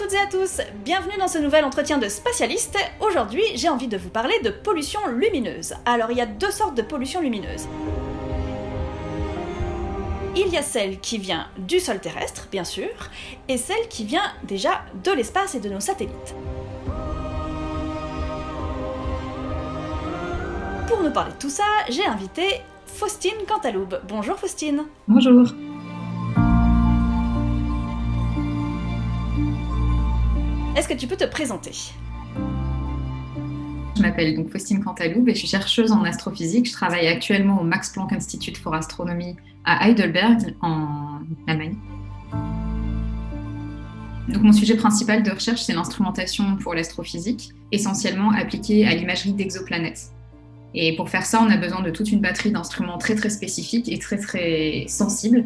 toutes et à tous, bienvenue dans ce nouvel entretien de spatialiste. Aujourd'hui, j'ai envie de vous parler de pollution lumineuse. Alors, il y a deux sortes de pollution lumineuse. Il y a celle qui vient du sol terrestre, bien sûr, et celle qui vient déjà de l'espace et de nos satellites. Pour nous parler de tout ça, j'ai invité Faustine Cantaloub. Bonjour Faustine. Bonjour. Est-ce que tu peux te présenter ? Je m'appelle donc Faustine Cantaloub et je suis chercheuse en astrophysique. Je travaille actuellement au Max Planck Institute for Astronomy à Heidelberg, en Allemagne. Donc mon sujet principal de recherche, c'est l'instrumentation pour l'astrophysique, essentiellement appliquée à l'imagerie d'exoplanètes. Et pour faire ça, on a besoin de toute une batterie d'instruments très très spécifiques et très très sensibles.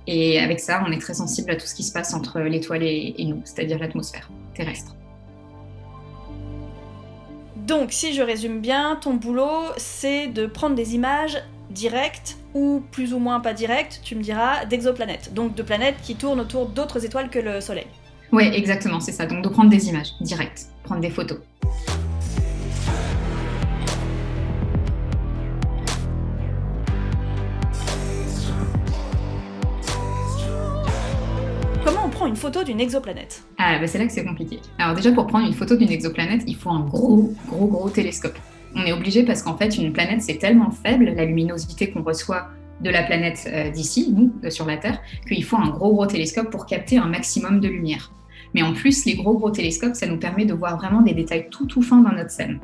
Et avec ça, on est très sensible à tout ce qui se passe entre l'étoile et nous, c'est-à-dire l'atmosphère terrestre. Donc, si je résume bien, ton boulot, c'est de prendre des images directes, ou plus ou moins pas directes, tu me diras, d'exoplanètes. Donc de planètes qui tournent autour d'autres étoiles que le Soleil. Oui, exactement, c'est ça. Donc de prendre des images directes, prendre des photos. Comment on prend une photo d'une exoplanète ? C'est là que c'est compliqué. Alors déjà, pour prendre une photo d'une exoplanète, il faut un gros télescope. On est obligé parce qu'en fait, une planète, c'est tellement faible, la luminosité qu'on reçoit de la planète d'ici, nous, sur la Terre, qu'il faut un gros télescope pour capter un maximum de lumière. Mais en plus, les gros télescopes, ça nous permet de voir vraiment des détails tout fins dans notre scène.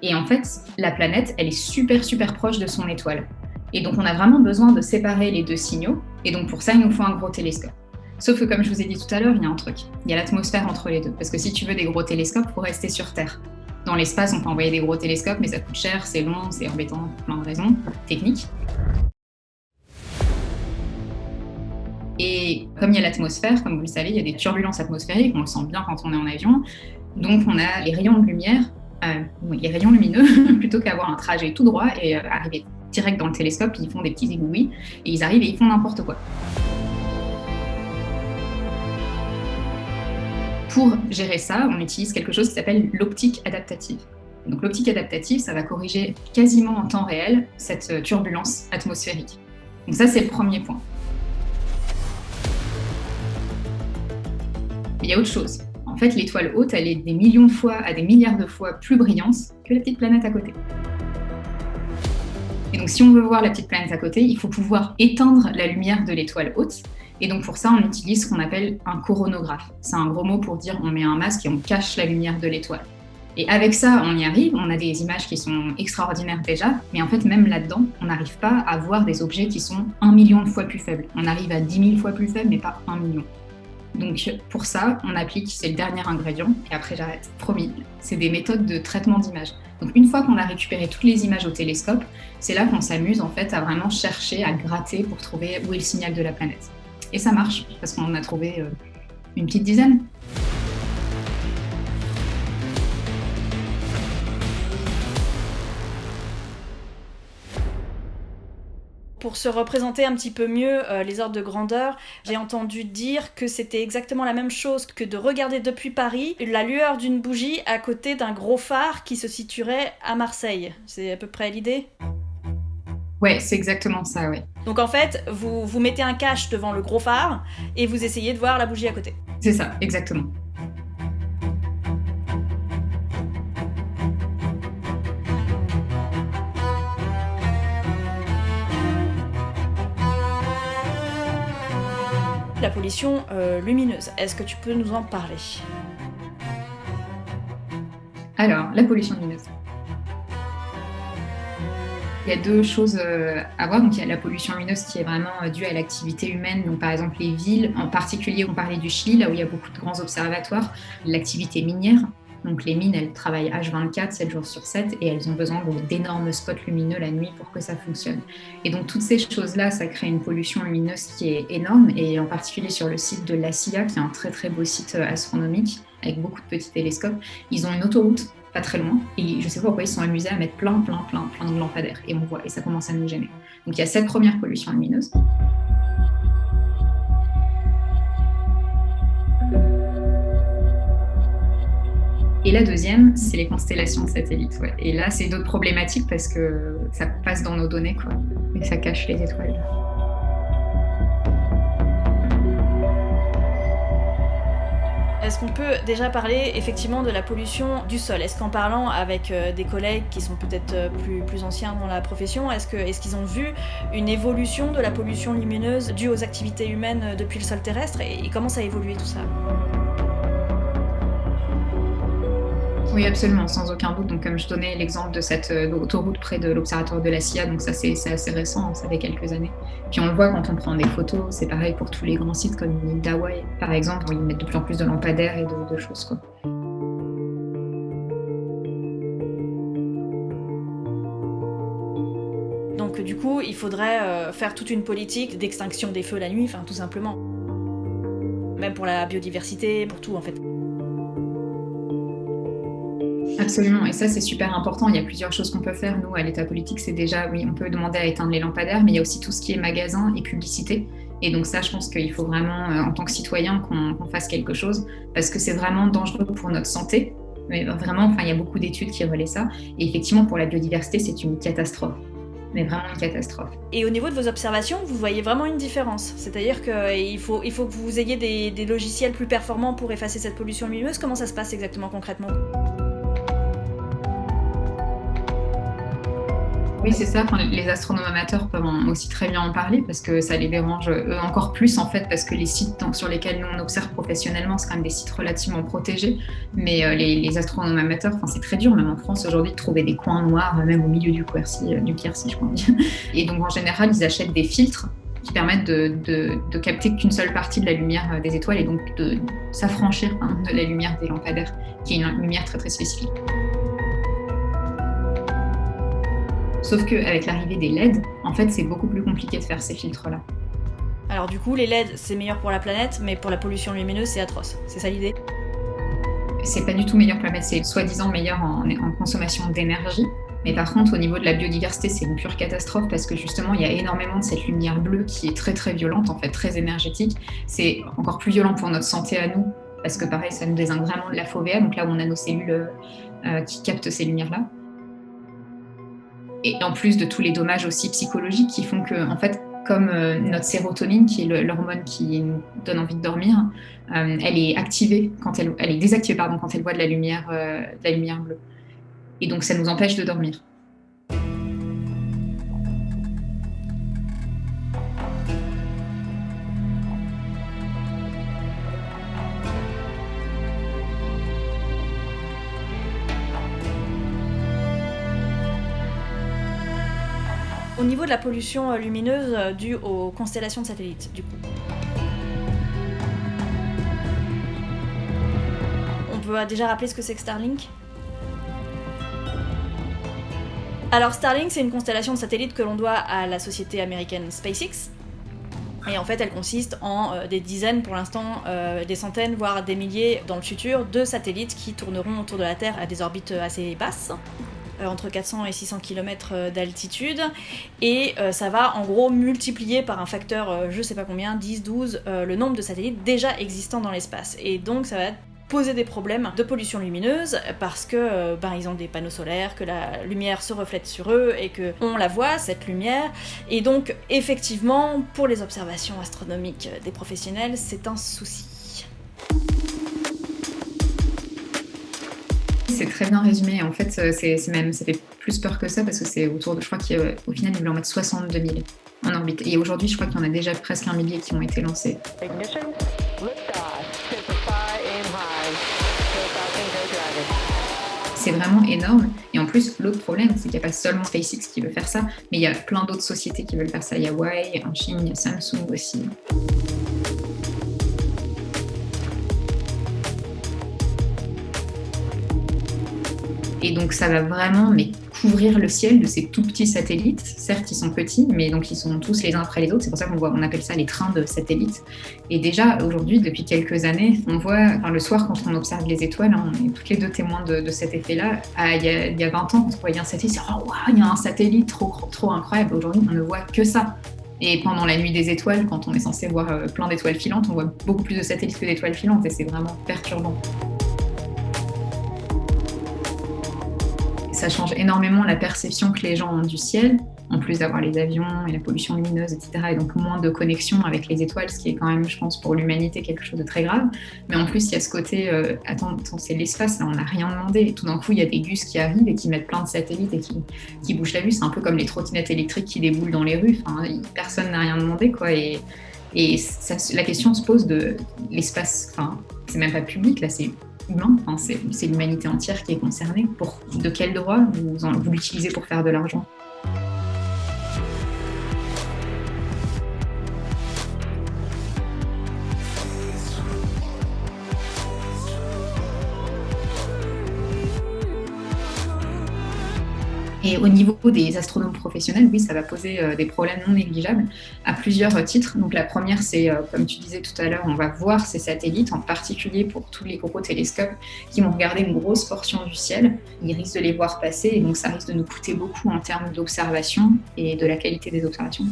Et en fait, la planète, elle est super proche de son étoile. Et donc, on a vraiment besoin de séparer les deux signaux. Et donc, pour ça, il nous faut un gros télescope. Sauf que, comme je vous ai dit tout à l'heure, il y a un truc. Il y a l'atmosphère entre les deux. Parce que si tu veux des gros télescopes, il faut rester sur Terre. Dans l'espace, on peut envoyer des gros télescopes, mais ça coûte cher, c'est long, c'est embêtant, pour plein de raisons techniques. Et comme il y a l'atmosphère, comme vous le savez, il y a des turbulences atmosphériques, on le sent bien quand on est en avion. Donc on a les rayons de lumière, les rayons lumineux, plutôt qu'avoir un trajet tout droit et arriver direct dans le télescope, ils font des petits éboulis, et ils arrivent et ils font n'importe quoi. Pour gérer ça, on utilise quelque chose qui s'appelle l'optique adaptative. Donc l'optique adaptative, ça va corriger quasiment en temps réel cette turbulence atmosphérique. Donc ça, c'est le premier point. Il y a autre chose. En fait, l'étoile haute, elle est des millions de fois à des milliards de fois plus brillante que la petite planète à côté. Et donc, si on veut voir la petite planète à côté, il faut pouvoir éteindre la lumière de l'étoile haute. Et donc, pour ça, on utilise ce qu'on appelle un coronographe. C'est un gros mot pour dire on met un masque et on cache la lumière de l'étoile. Et avec ça, on y arrive. On a des images qui sont extraordinaires déjà. Mais en fait, même là-dedans, on n'arrive pas à voir des objets qui sont 1 million de fois plus faibles. On arrive à 10 000 fois plus faibles, mais pas 1 million. Donc pour ça, on applique, c'est le dernier ingrédient, et après j'arrête, promis, c'est des méthodes de traitement d'images. Donc une fois qu'on a récupéré toutes les images au télescope, c'est là qu'on s'amuse en fait à vraiment chercher, à gratter pour trouver où est le signal de la planète. Et ça marche, parce qu'on en a trouvé une petite dizaine. Pour se représenter un petit peu mieux les ordres de grandeur, j'ai entendu dire que c'était exactement la même chose que de regarder depuis Paris la lueur d'une bougie à côté d'un gros phare qui se situerait à Marseille. C'est à peu près l'idée ? Ouais, c'est exactement ça, ouais. Donc en fait, vous mettez un cache devant le gros phare et vous essayez de voir la bougie à côté. C'est ça, exactement. La pollution lumineuse, est-ce que tu peux nous en parler ? Alors, la pollution lumineuse. Il y a deux choses à voir. Donc, il y a la pollution lumineuse qui est vraiment due à l'activité humaine. Donc, par exemple, les villes, en particulier, on parlait du Chili, là où il y a beaucoup de grands observatoires, l'activité minière. Donc, les mines, elles travaillent H24, 7 jours sur 7, et elles ont besoin d'énormes spots lumineux la nuit pour que ça fonctionne. Et donc, toutes ces choses-là, ça crée une pollution lumineuse qui est énorme, et en particulier sur le site de la CIA, qui est un très beau site astronomique, avec beaucoup de petits télescopes. Ils ont une autoroute pas très loin, et je sais pas pourquoi ils se sont amusés à mettre plein de lampadaires, et on voit, et ça commence à nous gêner. Donc, il y a cette première pollution lumineuse. Et la deuxième, c'est les constellations de satellites. Ouais. Et là, c'est d'autres problématiques parce que ça passe dans nos données, quoi. Et ça cache les étoiles. Est-ce qu'on peut déjà parler effectivement de la pollution du sol ? Est-ce qu'en parlant avec des collègues qui sont peut-être plus anciens dans la profession, est-ce qu'ils ont vu une évolution de la pollution lumineuse due aux activités humaines depuis le sol terrestre et comment ça a évolué tout ça ? Oui, absolument, sans aucun doute. Donc, comme je donnais l'exemple de cette autoroute près de l'observatoire de la CIA, donc ça c'est assez récent, ça fait quelques années. Puis on le voit quand on prend des photos, c'est pareil pour tous les grands sites comme l'île d'Hawaï, par exemple, où ils mettent de plus en plus de lampadaires et de choses, quoi. Donc du coup, il faudrait faire toute une politique d'extinction des feux la nuit, enfin tout simplement. Même pour la biodiversité, pour tout en fait. Absolument, et ça c'est super important. Il y a plusieurs choses qu'on peut faire. Nous, à l'état politique, c'est déjà, oui, on peut demander à éteindre les lampadaires, mais il y a aussi tout ce qui est magasins et publicité. Et donc ça, je pense qu'il faut vraiment, en tant que citoyen, qu'on fasse quelque chose, parce que c'est vraiment dangereux pour notre santé. Mais vraiment, il y a beaucoup d'études qui relaient ça. Et effectivement, pour la biodiversité, c'est une catastrophe. Mais vraiment une catastrophe. Et au niveau de vos observations, vous voyez vraiment une différence. C'est-à-dire qu'il faut que vous ayez des logiciels plus performants pour effacer cette pollution lumineuse. Comment ça se passe exactement concrètement ? Oui, c'est ça. Enfin, les astronomes amateurs peuvent aussi très bien en parler parce que ça les dérange eux encore plus en fait, parce que les sites sur lesquels nous on observe professionnellement, c'est quand même des sites relativement protégés. Mais les astronomes amateurs, c'est très dur, même en France aujourd'hui, de trouver des coins noirs, même au milieu du Quercy, je crois. Et donc en général, ils achètent des filtres qui permettent de capter qu'une seule partie de la lumière des étoiles et donc de s'affranchir de la lumière des lampadaires, qui est une lumière très très spécifique. Sauf qu'avec l'arrivée des LED, en fait, c'est beaucoup plus compliqué de faire ces filtres-là. Alors du coup, les LED, c'est meilleur pour la planète, mais pour la pollution lumineuse, c'est atroce. C'est ça l'idée ? C'est pas du tout meilleur pour la planète, c'est soi-disant meilleur en consommation d'énergie. Mais par contre, au niveau de la biodiversité, c'est une pure catastrophe parce que justement, il y a énormément de cette lumière bleue qui est très très violente, en fait, très énergétique. C'est encore plus violent pour notre santé à nous, parce que pareil, ça nous désigne vraiment de la FOVA, donc là où on a nos cellules qui captent ces lumières-là. Et en plus de tous les dommages aussi psychologiques qui font que, en fait, comme notre sérotonine, qui est l'hormone qui nous donne envie de dormir, elle est activée elle est désactivée quand elle voit de la lumière bleue. Et donc ça nous empêche de dormir. Au niveau de la pollution lumineuse due aux constellations de satellites, du coup. On peut déjà rappeler ce que c'est que Starlink ? Alors Starlink, c'est une constellation de satellites que l'on doit à la société américaine SpaceX. Et en fait, elle consiste en des dizaines, pour l'instant, des centaines, voire des milliers dans le futur, de satellites qui tourneront autour de la Terre à des orbites assez basses. Entre 400 et 600 km d'altitude, et ça va en gros multiplier par un facteur, je sais pas combien, 10, 12, le nombre de satellites déjà existants dans l'espace. Et donc ça va poser des problèmes de pollution lumineuse, parce que ils ont des panneaux solaires, que la lumière se reflète sur eux, et qu'on la voit, cette lumière. Et donc effectivement, pour les observations astronomiques des professionnels, c'est un souci. C'est très bien résumé. En fait, ça fait plus peur que ça parce que c'est autour de, je crois qu'au final, ils voulaient en mettre 62 000 en orbite. Et aujourd'hui, je crois qu'il y en a déjà presque 1 millier qui ont été lancés. C'est vraiment énorme. Et en plus, l'autre problème, c'est qu'il n'y a pas seulement SpaceX qui veut faire ça, mais il y a plein d'autres sociétés qui veulent faire ça. Il y a Huawei, en Chine, il y a Samsung aussi. Et donc ça va vraiment couvrir le ciel de ces tout petits satellites. Certes, ils sont petits, mais donc ils sont tous les uns après les autres. C'est pour ça qu'on appelle ça les trains de satellites. Et déjà, aujourd'hui, depuis quelques années, on voit, le soir, quand on observe les étoiles, on est toutes les deux témoins de cet effet-là. Il y a 20 ans, quand on voyait un satellite, c'est « Oh, wow, il y a un satellite, trop incroyable ». Aujourd'hui, on ne voit que ça. Et pendant la nuit des étoiles, quand on est censé voir plein d'étoiles filantes, on voit beaucoup plus de satellites que d'étoiles filantes, et c'est vraiment perturbant. Ça change énormément la perception que les gens ont du ciel, en plus d'avoir les avions et la pollution lumineuse, etc. Et donc moins de connexion avec les étoiles, ce qui est quand même, je pense, pour l'humanité quelque chose de très grave. Mais en plus, il y a ce côté, attends, c'est l'espace, là, on n'a rien demandé. Et tout d'un coup, il y a des gus qui arrivent et qui mettent plein de satellites et qui bougent la vue. C'est un peu comme les trottinettes électriques qui déboulent dans les rues. Enfin, personne n'a rien demandé, quoi. Et ça, la question se pose de l'espace, enfin, c'est même pas public, là, c'est humain, enfin, c'est l'humanité entière qui est concernée. De quel droit vous l'utilisez pour faire de l'argent ? Et au niveau des astronomes professionnels, oui, ça va poser des problèmes non négligeables à plusieurs titres. Donc la première, c'est, comme tu disais tout à l'heure, on va voir ces satellites, en particulier pour tous les gros télescopes qui vont regarder une grosse portion du ciel. Ils risquent de les voir passer et donc ça risque de nous coûter beaucoup en termes d'observation et de la qualité des observations.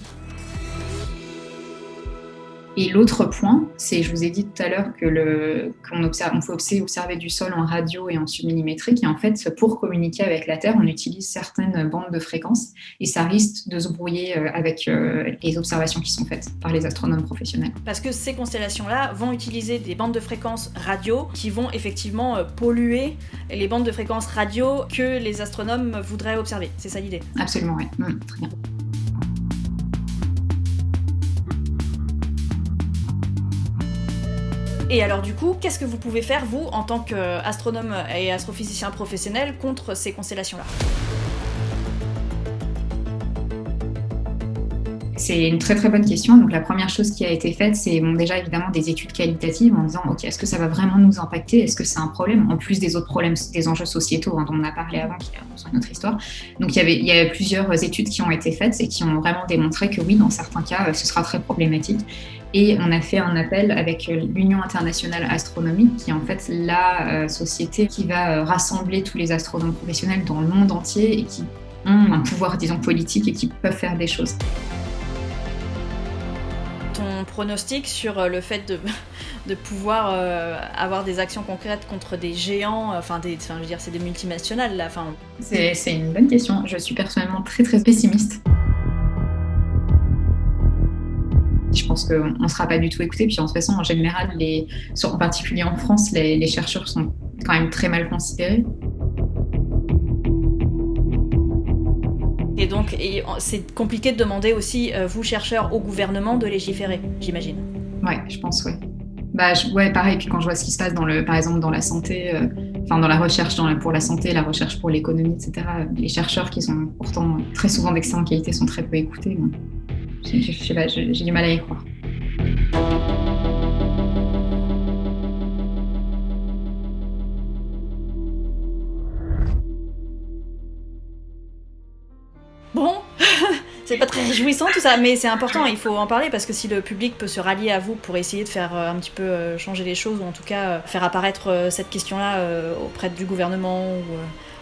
Et l'autre point, c'est, je vous ai dit tout à l'heure qu'on peut observer du sol en radio et en submillimétrique. Et en fait, pour communiquer avec la Terre, on utilise certaines bandes de fréquences et ça risque de se brouiller avec les observations qui sont faites par les astronomes professionnels. Parce que ces constellations-là vont utiliser des bandes de fréquences radio qui vont effectivement polluer les bandes de fréquences radio que les astronomes voudraient observer. C'est ça l'idée ? Absolument, oui. Très bien. Et alors du coup, qu'est-ce que vous pouvez faire, vous, en tant qu'astronome et astrophysicien professionnel, contre ces constellations-là ? C'est une très très bonne question. Donc la première chose qui a été faite, c'est déjà évidemment des études qualitatives en disant ok, est-ce que ça va vraiment nous impacter ? Est-ce que c'est un problème ? En plus des autres problèmes, des enjeux sociétaux dont on a parlé avant, qui sont une autre histoire. Donc il y a plusieurs études qui ont été faites et qui ont vraiment démontré que oui, dans certains cas, ce sera très problématique. Et on a fait un appel avec l'Union internationale astronomique, qui est en fait la société qui va rassembler tous les astronomes professionnels dans le monde entier et qui ont un pouvoir, disons, politique et qui peuvent faire des choses. Ton pronostic sur le fait de pouvoir avoir des actions concrètes contre des géants, je veux dire, c'est des multinationales là. C'est une bonne question. Je suis personnellement très très pessimiste. Je pense qu'on ne sera pas du tout écouté. Puis de toute façon, en général, en particulier en France, les chercheurs sont quand même très mal considérés. Et donc, c'est compliqué de demander aussi, vous chercheurs, au gouvernement de légiférer, j'imagine. Ouais, je pense, ouais. Ouais, pareil. Puis quand je vois ce qui se passe par exemple dans la santé, dans la recherche pour la santé, la recherche pour l'économie, etc., les chercheurs qui sont pourtant très souvent d'excellente qualité sont très peu écoutés. Donc, je sais pas, j'ai du mal à y croire. Bon, c'est pas très réjouissant tout ça, mais c'est important, il faut en parler parce que si le public peut se rallier à vous pour essayer de faire un petit peu changer les choses, ou en tout cas faire apparaître cette question-là auprès du gouvernement,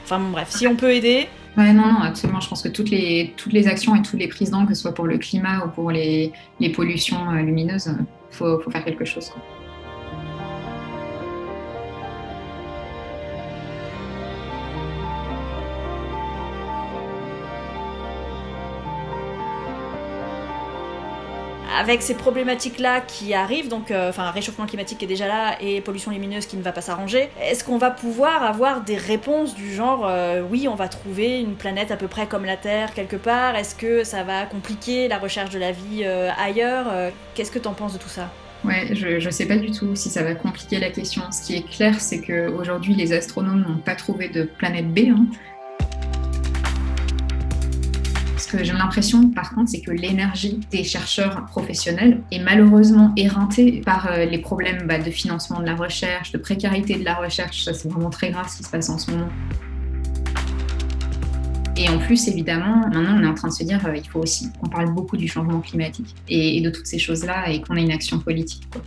bref, si on peut aider... Ouais, non, absolument. Je pense que toutes les actions et toutes les prises d'angle, que ce soit pour le climat ou pour les pollutions lumineuses, faut faire quelque chose, quoi. Avec ces problématiques-là qui arrivent, donc réchauffement climatique qui est déjà là et pollution lumineuse qui ne va pas s'arranger, est-ce qu'on va pouvoir avoir des réponses du genre oui, on va trouver une planète à peu près comme la Terre quelque part ? Est-ce que ça va compliquer la recherche de la vie ailleurs ? Qu'est-ce que t'en penses de tout ça ? Ouais, je sais pas du tout si ça va compliquer la question. Ce qui est clair, c'est qu'aujourd'hui, les astronomes n'ont pas trouvé de planète B, Ce que j'ai l'impression, par contre, c'est que l'énergie des chercheurs professionnels est malheureusement éreintée par les problèmes de financement de la recherche, de précarité de la recherche. Ça, c'est vraiment très grave ce qui se passe en ce moment. Et en plus, évidemment, maintenant, on est en train de se dire il faut aussi qu'on parle beaucoup du changement climatique et de toutes ces choses-là et qu'on ait une action politique, quoi.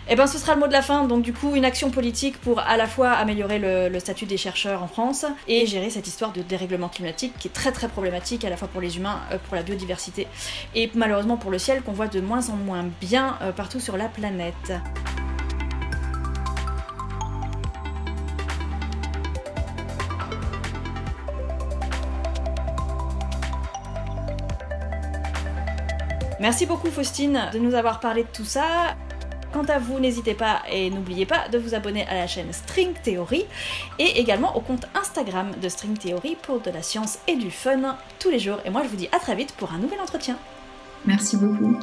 Eh ben, ce sera le mot de la fin, donc du coup, une action politique pour à la fois améliorer le statut des chercheurs en France et gérer cette histoire de dérèglement climatique qui est très très problématique à la fois pour les humains, pour la biodiversité et malheureusement pour le ciel qu'on voit de moins en moins bien partout sur la planète. Merci beaucoup Faustine de nous avoir parlé de tout ça. Quant à vous, n'hésitez pas et n'oubliez pas de vous abonner à la chaîne String Theory et également au compte Instagram de String Theory pour de la science et du fun tous les jours. Et moi je vous dis à très vite pour un nouvel entretien. Merci beaucoup.